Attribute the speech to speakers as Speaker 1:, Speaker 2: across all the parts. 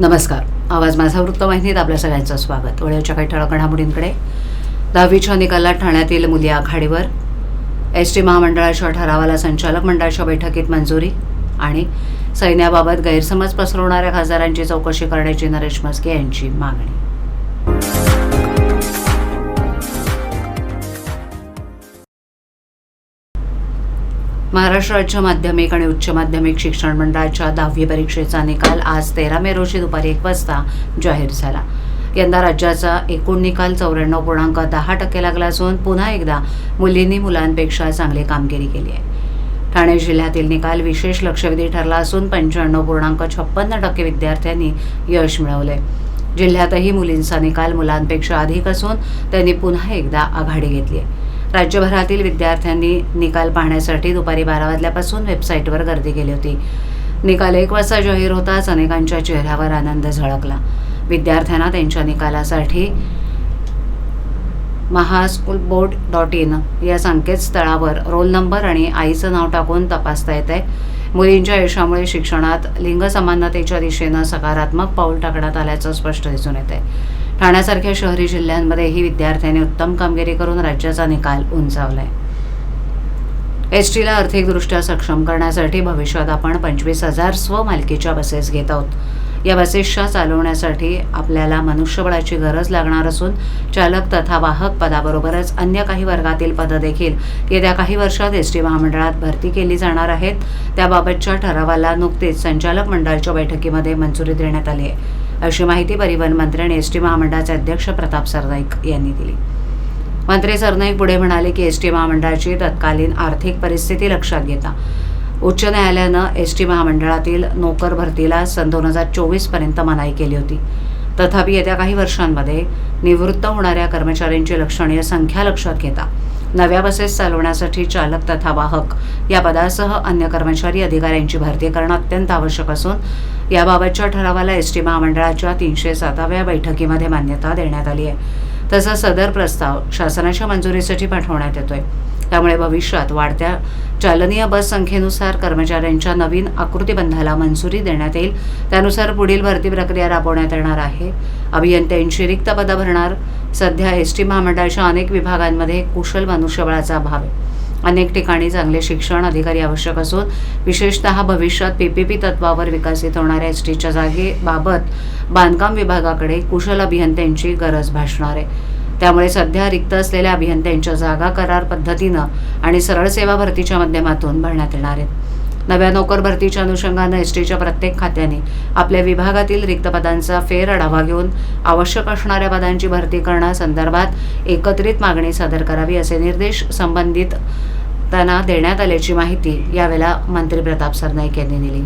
Speaker 1: नमस्कार. आवाज माझा वृत्तवाहिनीत आपल्या सगळ्यांचं स्वागत. वेळेच्या काही ठळक घडामोडींकडे. 10वीच्या निकालात ठाण्यातील मुली आघाडीवर. एसटी महामंडळाच्या ठरावाला संचालक मंडळाच्या बैठकीत मंजुरी. आणि सैन्याबाबत गैरसमज पसरवणाऱ्या खासदारांची चौकशी करण्याची नरेश म्हस्के यांची मागणी. महाराष्ट्र राज्य माध्यमिक आणि उच्च माध्यमिक शिक्षण मंडळाच्या 10वी परीक्षेचा निकाल आज 13 मे रोजी दुपारी 1 वाजता जाहीर झाला. यंदा राज्याचा एकूण निकाल 94.10% लागला असून पुन्हा एकदा मुलींनी मुलांपेक्षा चांगली कामगिरी केली आहे. ठाणे जिल्ह्यातील निकाल विशेष लक्षवेधी ठरला असून 95.56% विद्यार्थ्यांनी यश मिळवले. जिल्ह्यातही मुलींचा निकाल मुलांपेक्षा अधिक असून त्यांनी पुन्हा एकदा आघाडी घेतली आहे. राज्यभरातील विद्यार्थ्यांनी निकाल पाहण्यासाठी दुपारी 12 वाजल्यापासून वेबसाईटवर गर्दी केली होती. निकाल 1 वाजता जाहीर होताच अनेकांच्या चेहऱ्यावर आनंद झळकला. विद्यार्थ्यांना त्यांच्या निकालासाठी mahaschoolboard.in या संकेतस्थळावर रोल नंबर आणि आईचं नाव टाकून तपासता येते. मुलींच्या यशामुळे शिक्षणात लिंग समानतेच्या दिशेनं सकारात्मक पाऊल टाकण्यात आल्याचं स्पष्ट दिसून येते. ठाण्यासारख्या शहरी जिल्ह्यांमध्येही विद्यार्थ्यांनी उत्तम कामगिरी करून राज्याचा निकाल उंचावलाय. एसटीला आर्थिकदृष्ट्या सक्षम करण्यासाठी भविष्यात आपण 25,000 स्वमालकीच्या बसेस घेत आहोत. या बसेसच्या चालवण्यासाठी आपल्याला मनुष्यबळाची गरज लागणार असून चालक तथा वाहक पदाबरोबरच अन्य काही वर्गातील पदं देखील येत्या काही वर्षात एसटी महामंडळात भरती केली जाणार आहेत. त्याबाबतच्या ठरावाला नुकतेच संचालक मंडळाच्या बैठकीमध्ये मंजुरी देण्यात आली आहे, अशी माहिती परिवहन मंत्री आणि एसटी महामंडळाचे अध्यक्ष प्रताप सरनाईक यांनी दिली. मंत्री सरनाईक पुढे म्हणाले की एसटी महामंडळाची तत्कालीन आर्थिक परिस्थिती लक्षात घेता उच्च न्यायालयानं एसटी महामंडळातील नोकर भरतीला सन 2024 पर्यंत मनाई केली होती. तथापि येत्या काही वर्षांमध्ये निवृत्त होणाऱ्या कर्मचाऱ्यांची लक्षणीय संख्या लक्षात घेता नव्या बसेस चालवण्यासाठी चालक तथा वाहक या पदासह अन्य कर्मचारी अधिकाऱ्यांची भरती करणं अत्यंत आवश्यक असून याबाबतच्या ठरावाला एसटी महामंडळाच्या 307व्या बैठकीमध्ये मान्यता देण्यात आली आहे. तसंच सदर प्रस्ताव शासनाच्या मंजुरीसाठी पाठवण्यात येतोय. त्यामुळे भविष्यात वाढत्या चालनीय बस संख्येनुसार कर्मचाऱ्यांच्या नवीन आकृतीबंधाला मंजुरी देण्यात येईल. त्यानुसार पुढील भरती प्रक्रिया राबवण्यात येणार आहे. अभियंत्यांची रिक्त पदं भरणार. सध्या एसटी महामंडळाच्या अनेक विभागांमध्ये कुशल मनुष्यबळाचा अभाव आहे. अनेक ठिकाणी चांगले शिक्षण अधिकारी आवश्यक असून विशेषतः भविष्यात पीपीपी तत्वावर विकसित होणाऱ्या एसटीच्या जागेबाबत बांधकाम विभागाकडे कुशल अभियंत्यांची गरज भासणार आहे. त्यामुळे सध्या रिक्त असलेल्या अभियंत्यांच्या जागा करार पद्धतीनं आणि सरळ सेवा भरतीच्या माध्यमातून भरण्यात येणार आहेत. नव्या नोकर भरतीच्या अनुषंगानं एसटीच्या प्रत्येक खात्याने आपल्या विभागातील रिक्त पदांचा फेर आढावा घेऊन आवश्यक असणाऱ्या पदांची भरती करण्यासंदर्भात एकत्रित मागणी सादर करावी असे निर्देश संबंधित त्यांना देण्यात आल्याची माहिती यावेळेला मंत्री प्रताप सरनाईक यांनी दिली.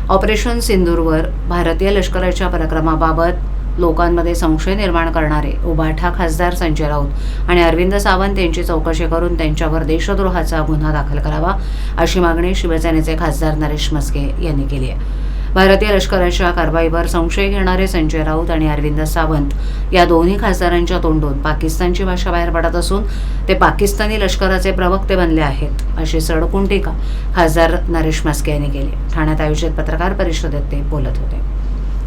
Speaker 1: ऑपरेशन सिंदूरवर भारतीय लष्कराच्या पराक्रमाबाबत लोकांमध्ये संशय निर्माण करणारे उबाठा खासदार संजय राऊत आणि अरविंद सावंत यांची चौकशी करून त्यांच्यावर देशद्रोहाचा गुन्हा दाखल करावा अशी मागणी शिवसेनेचे खासदार नरेश म्हस्के यांनी केली आहे. भारतीय लष्कराच्या कारवाईवर संशय घेणारे संजय राऊत आणि अरविंद सावंत या दोन्ही खासदारांच्या तोंडून पाकिस्तानची भाषा बाहेर पडत असून ते पाकिस्तानी लष्कराचे प्रवक्ते बनले आहेत अशी सडकून टीका खासदार नरेश म्हस्के यांनी केली. ठाण्यात आयोजित पत्रकार परिषदेत ते बोलत होते.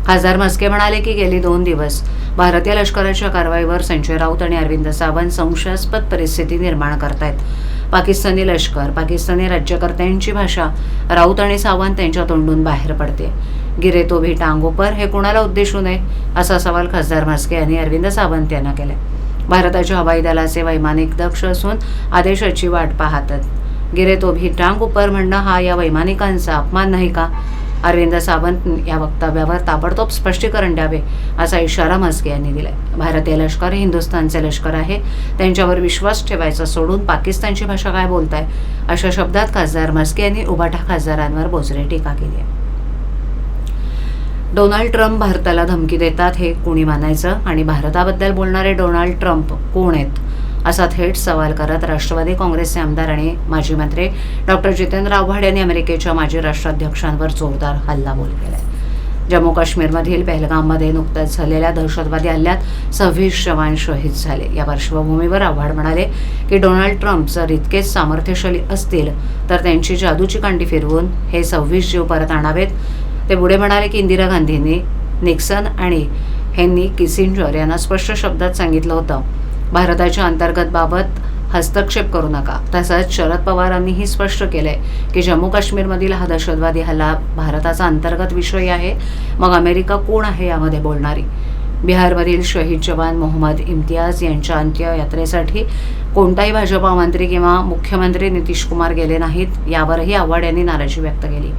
Speaker 1: खासदार म्हस्के म्हणाले की गेली 2 दिवस भारतीय लष्कराच्या कारवाईवर संजय राऊत आणि अरविंद सावंत संशयास्पद परिस्थिती निर्माण करतायत. पाकिस्तानी लष्कर, पाकिस्तानी राज्यकर्त्यांची भाषा राऊत आणि सावंत यांच्या तोंडून बाहेर पडते. गिरे तो भी टांगो पर हे कुणाला उद्देशू नये असा सवाल खासदार म्हस्के यांनी अरविंद सावंत यांना केला. भारताच्या हवाई दलाचे वैमानिक दक्ष असून आदेशाची वाट पाहतात. गिरे तो भी टांगो पर म्हणणं हा या वैमानिकांचा अपमान नाही का? अरविंद सावंत या वक्तव्यावर ताबडतोब स्पष्टीकरण द्यावे असा इशारा म्हस्के यांनी दिलाय. भारतीय लष्कर हे हिंदुस्थानचे लष्कर आहे. त्यांच्यावर विश्वास ठेवायचा सोडून पाकिस्तानची भाषा काय बोलताय अशा शब्दात खासदार म्हस्के यांनी उबाठा खासदारांवर बोचरी टीका केली आहे. डोनाल्ड ट्रम्प भारताला धमकी देतात हे कोणी मानायचं आणि भारताबद्दल बोलणारे डोनाल्ड ट्रम्प कोण आहेत असा थेट सवाल करत राष्ट्रवादी काँग्रेसचे आमदार आणि माजी मंत्री डॉक्टर जितेंद्र आव्हाड यांनी अमेरिकेच्या माजी राष्ट्राध्यक्षांवर जोरदार हल्लाबोल केलाय. जम्मू काश्मीरमधील पहलगाममध्ये नुकत्याच झालेल्या दहशतवादी हल्ल्यात 26 जवान शहीद झाले. या पार्श्वभूमीवर आव्हाड म्हणाले की डोनाल्ड ट्रम्प जर इतकेच सामर्थ्यशाली असतील तर त्यांची जादूची कांडी फिरवून हे 26 जीव परत आणावेत. ते पुढे म्हणाले की इंदिरा गांधींनी, निक्सन आणि हेन्री किसिंजर यांना स्पष्ट शब्दात सांगितलं होतं, भारताच्या अंतर्गत बाबत हस्तक्षेप करू नका. तसंच शरद पवारांनीही स्पष्ट केलंय की जम्मू काश्मीरमधील हा दहशतवादी हल्ला भारताचा अंतर्गत विषय आहे. मग अमेरिका कोण आहे यामध्ये बोलणारी? बिहारमधील शहीद जवान मोहम्मद इम्तियाज यांच्या अंत्ययात्रेसाठी कोणताही भाजपा मंत्री किंवा मुख्यमंत्री नितीश कुमार गेले नाहीत. यावरही आव्हाड यांनी नाराजी व्यक्त केली.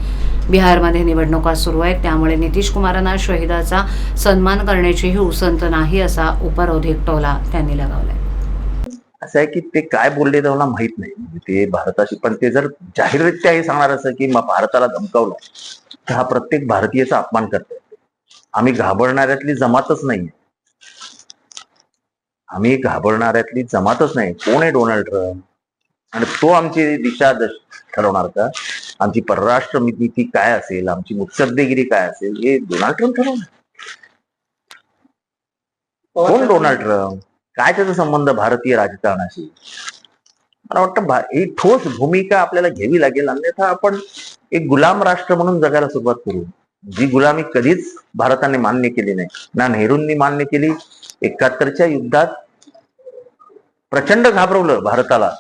Speaker 1: बिहारमध्ये निवडणुका सुरू आहेत, त्यामुळे नितीश कुमारांना शहीदाचा सन्मान करण्याचीही उसंत नाही, असा उपरोधिक टोला त्यांनी लगावलाय.
Speaker 2: असं आहे की ते काय बोलले तर मला माहित नाही ते भारताशी, पण ते जर जाहीररित्या हे सांगणार असं की भारताला धमकावलं तर हा प्रत्येक भारतीयाचा अपमान करतो. आम्ही घाबरणाऱ्यातली जमातच नाही, आम्ही घाबरणाऱ्यातली जमातच नाही. कोण आहे डोनाल्ड ट्रम्प? आणि तो आमची दिशा ठरवणार का? आमची परराष्ट्र नीती काय असेल, आमची मुत्सद्देगिरी काय असेल, हे डोनाल्ड ट्रम्प ठरवणार. कोण डोनाल्ड ट्रम्प? काय त्याचा संबंध भारतीय राजकारणाशी? मला वाटतं ही ठोस भूमिका आपल्याला घ्यावी लागेल, अन्यथा आपण एक गुलाम राष्ट्र म्हणून जगायला सुरुवात करू, जी गुलामी कधीच भारताने मान्य केली नाही, ना नेहरूंनी मान्य केली. 71च्या युद्धात प्रचंड घाबरवलं भारताला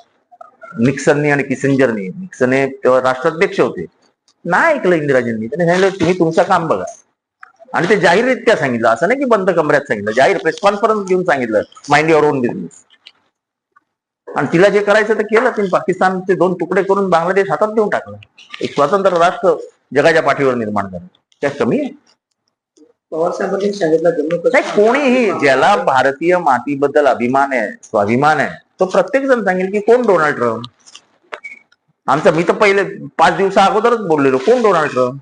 Speaker 2: निक्सननी आणि किसिंजरनी. निक्सन हे तेव्हा राष्ट्राध्यक्ष होते, नाही ऐकलं इंदिराजींनी. त्याने सांगितलं तुम्ही तुमचं काम बघा, आणि ते जाहीररित्या सांगितलं, असं नाही की बंद कमऱ्यात सांगितलं, जाहीर प्रेस कॉन्फरन्स घेऊन सांगितलं, माइंड युअर ओन बिझनेस. आणि तिला जे करायचं ते केलं. तिने पाकिस्तानचे 2 तुकडे करून बांगलादेश हातात देऊन टाकलं. एक स्वतंत्र राष्ट्र जगाच्या पाठीवर निर्माण झालं. त्या कमी आहे?
Speaker 3: पवार साहेबांनी सांगितलं
Speaker 2: कोणीही ज्याला भारतीय मातीबद्दल अभिमान आहे, स्वाभिमान आहे, तो प्रत्येक जण सांगेल की कोण डोनाल्ड ट्रम्प. आमचं मी तर पहिले 5 दिवसा अगोदरच बोललेलो, कोण डोनाल्ड ट्रम्प.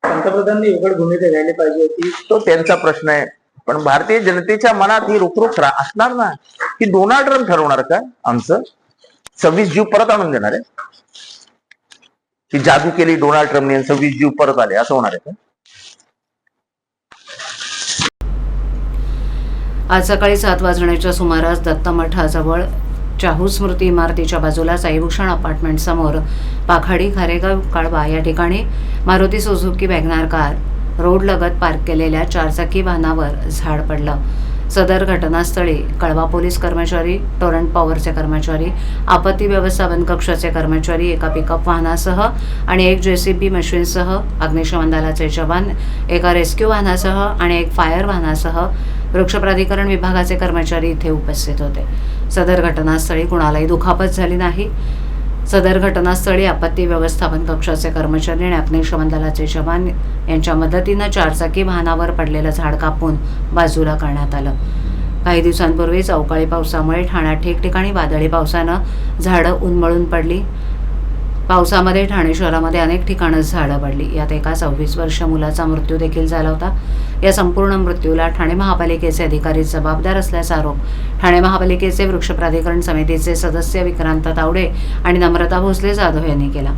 Speaker 3: पंतप्रधानांनी उघड भूमिका घ्यायला पाहिजे होती,
Speaker 2: तो त्यांचा प्रश्न आहे. पण भारतीय जनतेच्या मनात ही रुखरुख असणार ना की डोनाल्ड ट्रम्प ठरवणार का आमचं 26 जीव परत आणून देणार आहे, की जादू केली डोनाल्ड ट्रम्पने 26 जीव परत आले, असं होणार आहे का?
Speaker 1: आज सकाळी 7 वाजण्याच्या सुमारास दत्तमठाजवळ चाहू स्मृती इमारतीच्या बाजूला साईभूषण अपार्टमेंट समोर पाखाडी खारेगाव काळबा या ठिकाणी Maruti Suzuki WagonR car road लगत पार्क केलेल्या 4चाकी वाहनावर झाड पडलं. सदर घटनास्थळी कळवा पोलीस कर्मचारी, टोरंट पॉवरचे कर्मचारी, आपत्ती व्यवस्थापन कक्षाचे कर्मचारी, एका पिकअप वाहनासह आणि एक जेसीबी मशीनसह, अग्निशमन दलाचे जवान, एका रेस्क्यू वाहनासह आणि एक फायर वाहनासह वृक्ष प्राधिकरण विभागाचे कर्मचारी इथे उपस्थित होते. सदर घटनास्थळी कुणालाही दुखापत झाली नाही. सदर घटनास्थळी आपत्ती व्यवस्थापन कक्षाचे कर्मचारी आणि अग्निशमन दलाचे जवान यांच्या मदतीनं 4चाकी वाहनावर पडलेलं झाड कापून बाजूला करण्यात आलं. काही दिवसांपूर्वीच अवकाळी पावसामुळे ठाण्यात ठिकठिकाणी वादळी पावसानं झाडं उन्मळून पडली. पावसामध्ये ठाणे शहरामध्ये अनेक ठिकाणी झाडं पडली. यात एका 26 वर्षीय मुलाचा मृत्यू देखील झाला होता. या संपूर्ण मृत्यूला ठाणे महापालिकेचे अधिकारी जबाबदार असल्याचा आरोप ठाणे महापालिकेचे वृक्ष प्राधिकरण समितीचे सदस्य विक्रांत तावडे आणि नम्रता भोसले जाधव यांनी केला.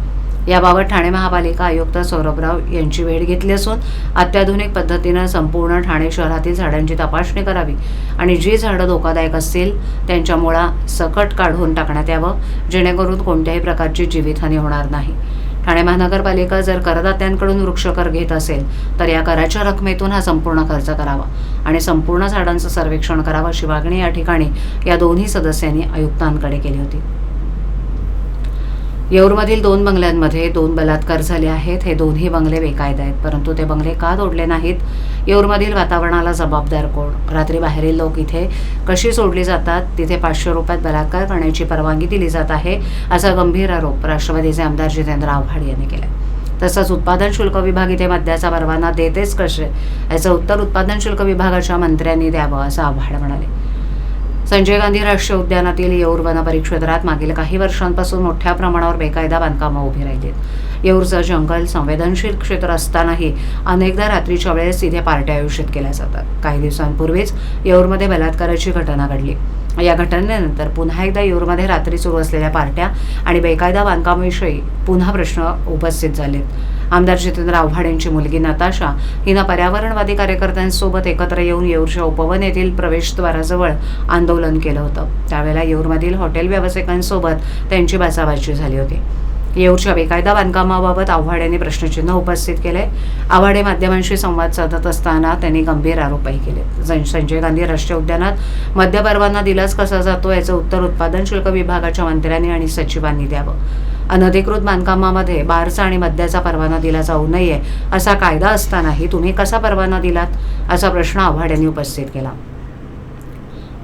Speaker 1: याबाबत ठाणे महापालिका आयुक्त सौरभराव यांची भेट घेतली असून अत्याधुनिक पद्धतीनं संपूर्ण ठाणे शहरातील झाडांची तपासणी करावी आणि जी झाडं धोकादायक असतील त्यांच्या मुळा सकट काढून टाकण्यात यावं, जेणेकरून कोणत्याही प्रकारची जीवितहानी होणार नाही. ठाणे महानगरपालिका जर करदात्यांकडून वृक्षकर घेत असेल तर या कराच्या रकमेतून हा संपूर्ण खर्च करावा आणि संपूर्ण झाडांचं सर्वेक्षण करावं, अशी मागणी या ठिकाणी या दोन्ही सदस्यांनी आयुक्तांकडे केली होती. येऊरमधील 2 बंगल्यांमध्ये 2 बलात्कार झाले आहेत. हे दोन्ही बंगले बेकायदा आहेत, परंतु ते बंगले का तोडले नाहीत? येऊरमधील वातावरणाला जबाबदार कोण? रात्री बाहेरील लोक इथे कशी सोडली जातात? तिथे 500 रुपयात बलात्कार करण्याची परवानगी दिली जात आहे, असा गंभीर आरोप राष्ट्रवादीचे आमदार जितेंद्र आव्हाड यांनी केला. तसंच उत्पादन शुल्क विभाग इथे मद्याचा परवाना देतेच कसे, याचं उत्तर उत्पादन शुल्क विभागाच्या मंत्र्यांनी द्यावं, असं आव्हाड म्हणाले. संजय गांधी राष्ट्रीय उद्यानातील येऊर वन परिक्षेत्रात मागील काही वर्षांपासून मोठ्या प्रमाणावर बेकायदा बांधकामं उभी राहिलीत. येऊरचं जंगल संवेदनशील क्षेत्र असतानाही अनेकदा रात्रीच्या वेळेस इथे पार्ट्या आयोजित केल्या जातात. काही दिवसांपूर्वीच येऊरमध्ये बलात्काराची घटना घडली. या घटनेनंतर पुन्हा एकदा येऊरमध्ये रात्री सुरू असलेल्या पार्ट्या आणि बेकायदा बांधकामाविषयी पुन्हा प्रश्न उपस्थित झालेत. आमदार जितेंद्र आव्हाड यांची मुलगी नताशा हिनं पर्यावरणवादी कार्यकर्त्यांसोबत एकत्र येऊन येऊरच्या उपवन येथील प्रवेशद्वाराजवळ आंदोलन केलं होतं. त्यावेळेला येऊरमधील हॉटेल व्यावसायिकांसोबत त्यांची बाचाबाची झाली होती. येऊरच्या बेकायदा बांधकामाबाबत आव्हाड यांनी प्रश्नचिन्ह उपस्थित केले. आव्हाड हे माध्यमांशी संवाद साधत असताना त्यांनी गंभीर आरोपही केले. संजय गांधी राष्ट्रीय उद्यानात मद्य परवाना दिलाच कसा जातो याचं उत्तर उत्पादन शुल्क विभागाच्या मंत्र्यांनी आणि सचिवांनी द्यावं. अनधिकृत बांधकामामध्ये बारचा आणि मद्याचा परवाना दिला जाऊ नये असा कायदा असतानाही तुम्ही कसा परवाना दिलात असा प्रश्न आव्हाड यांनी उपस्थित केला.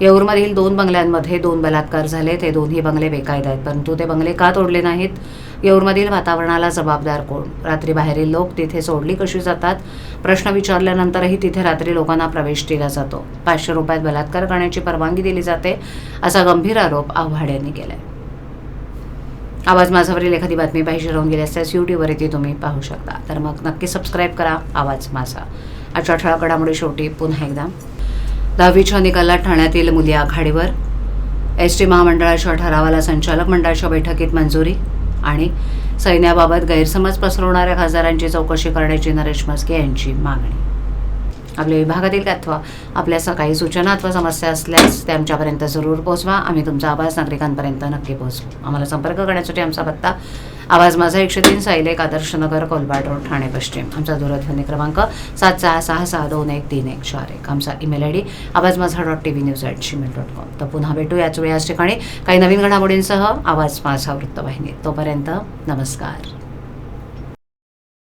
Speaker 1: येऊरमधील 2 बंगल्यांमध्ये 2 बलात्कार झाले. ते दोन्ही बंगले बेकायदा आहेत, परंतु ते बंगले का तोडले नाहीत? येऊरमधील वातावरणाला जबाबदार कोण? रात्री बाहेरील लोक तिथे सोडली कशी जातात? प्रश्न विचारल्यानंतरही तिथे रात्री लोकांना प्रवेश दिला जातो. 500 रुपयात बलात्कार करण्याची परवानगी दिली जाते असा गंभीर आरोप आव्हाड यांनी केलाय. आवाज माझावरील एखादी बातमी पाहिजे राहून गेली असल्यास यूट्यूबवर ती तुम्ही पाहू शकता. तर मग नक्की सबस्क्राईब करा आवाज माझा. आजच्या ठळक घडामोडी शेवटी पुन्हा एकदा. 10वीच्या निकालात ठाण्यातील मुली आघाडीवर. एसटी महामंडळाच्या ठरावाला संचालक मंडळाच्या बैठकीत मंजुरी. आणि सैन्याबाबत गैरसमज पसरवणाऱ्या खासदारांची चौकशी करण्याची नरेश म्हस्के यांची मागणी. आपल्या विभागातील अथवा आपल्या काही सूचना अथवा समस्या असल्यास ते आमच्यापर्यंत जरूर पोहोचवा. आम्ही तुमचा आवाज नागरिकांपर्यंत नक्की पोहोचवू. आम्हाला संपर्क करण्यासाठी आमचा पत्ता आवाज माझा 103 सायलेक आदर्श नगर कोलबाड रोड ठाणे पश्चिम. आमचा दूरध्वनी क्रमांक 7666213141. आमचा ईमेल ID avazmaza.tvnews@gmail.com. तर पुन्हा भेटू याच वेळी याच ठिकाणी काही नवीन घडामोडींसह आवाज माझा वृत्तवाहिनी. तोपर्यंत नमस्कार.